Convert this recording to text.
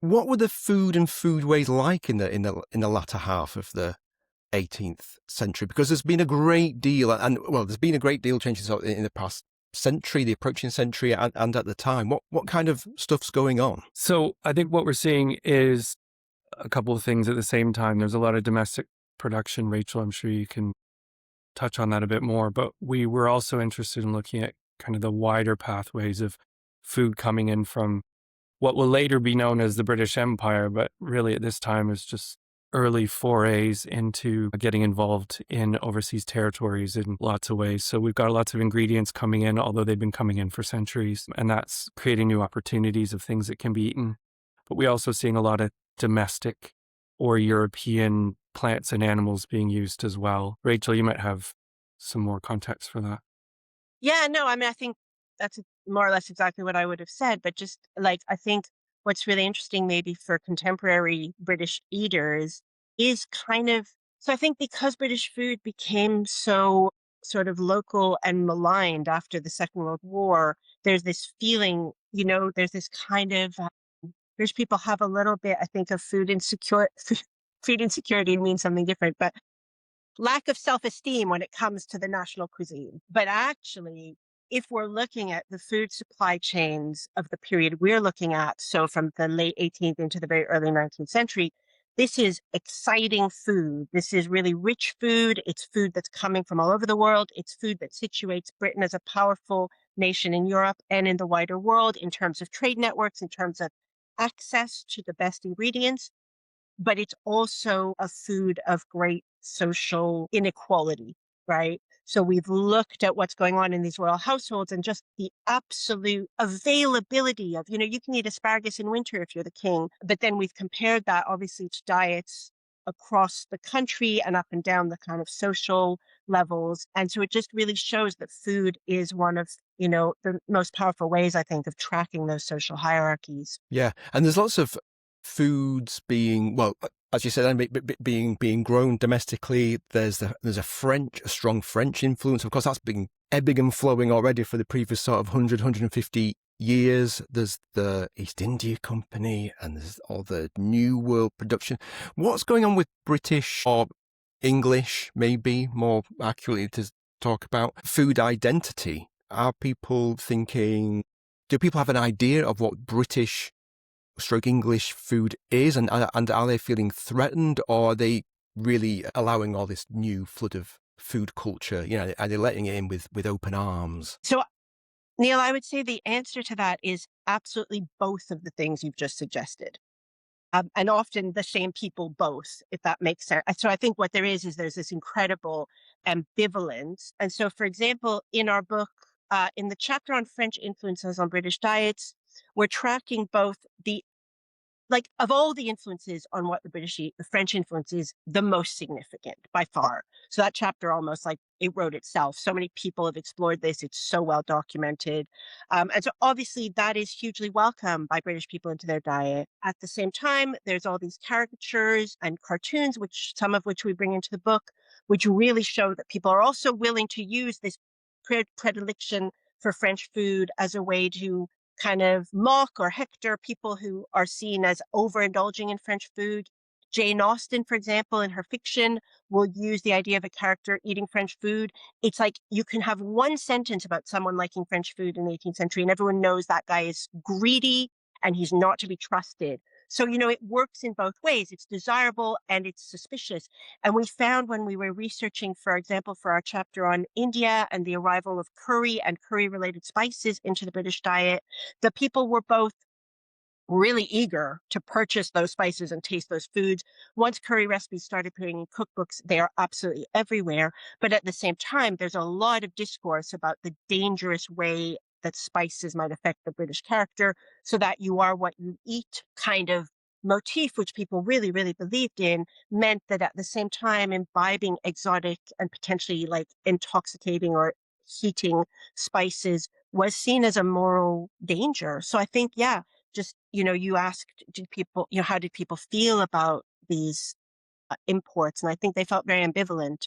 What were the food and foodways like in the latter half of the 18th century? Because there's been a great deal, there's been a great deal changing in the past century, the approaching century, and at the time. What kind of stuff's going on? So I think what we're seeing is a couple of things at the same time. There's a lot of domestic production. Rachel, I'm sure you can touch on that a bit more, but we were also interested in looking at kind of the wider pathways of food coming in from what will later be known as the British Empire, but really at this time is just early forays into getting involved in overseas territories in lots of ways. So we've got lots of ingredients coming in, although they've been coming in for centuries, and that's creating new opportunities of things that can be eaten. But we're also seeing a lot of domestic or European plants and animals being used as well. Rachel, you might have some more context for that. Yeah, no, I mean, I think that's more or less exactly what I would have said. But just like, I think what's really interesting, maybe for contemporary British eaters, is kind of so I think because British food became so sort of local and maligned after the Second World War, there's this feeling, there's this kind of British people have a little bit, I think, of food insecure. Food insecurity means something different, but lack of self-esteem when it comes to the national cuisine. But actually, if we're looking at the food supply chains of the period we're looking at, so from the late 18th into the very early 19th century, this is exciting food. This is really rich food. It's food that's coming from all over the world. It's food that situates Britain as a powerful nation in Europe and in the wider world in terms of trade networks, in terms of access to the best ingredients. But it's also a food of great social inequality, right? So we've looked at what's going on in these royal households and just the absolute availability of, you can eat asparagus in winter if you're the king. But then we've compared that obviously to diets across the country and up and down the kind of social levels. And so it just really shows that food is one of, the most powerful ways, I think, of tracking those social hierarchies. Yeah, and there's lots of foods being, well, as you said, being grown domestically. There's a strong French influence. Of course, that's been ebbing and flowing already for the previous sort of 150 years. There's the East India Company, and there's all the New World production. What's going on with British or English, maybe more accurately to talk about, food identity? Are people thinking? Do people have an idea of what British stroke English food is, and are they feeling threatened, or are they really allowing all this new flood of food culture? Are they letting it in with open arms? So, Neil, I would say the answer to that is absolutely both of the things you've just suggested. And often the same people both, if that makes sense. So I think what there is there's this incredible ambivalence. And so, for example, in our book, in the chapter on French influences on British diets, we're tracking both of all the influences on what the British eat, the French influence is the most significant by far. So that chapter almost like it wrote itself. So many people have explored this. It's so well documented. And so obviously that is hugely welcome by British people into their diet. At the same time, there's all these caricatures and cartoons, some of which we bring into the book, which really show that people are also willing to use this predilection for French food as a way to kind of mock or hector people who are seen as overindulging in French food. Jane Austen, for example, in her fiction, will use the idea of a character eating French food. It's like you can have one sentence about someone liking French food in the 18th century, and everyone knows that guy is greedy and he's not to be trusted. So, it works in both ways. It's desirable and it's suspicious. And we found when we were researching, for example, for our chapter on India and the arrival of curry and curry-related spices into the British diet, the people were both really eager to purchase those spices and taste those foods. Once curry recipes started appearing in cookbooks, they are absolutely everywhere. But at the same time, there's a lot of discourse about the dangerous way that spices might affect the British character, so that you are what you eat kind of motif, which people really, really believed in, meant that at the same time, imbibing exotic and potentially like intoxicating or heating spices was seen as a moral danger. So I think, yeah, just, you asked, how did people feel about these imports? And I think they felt very ambivalent.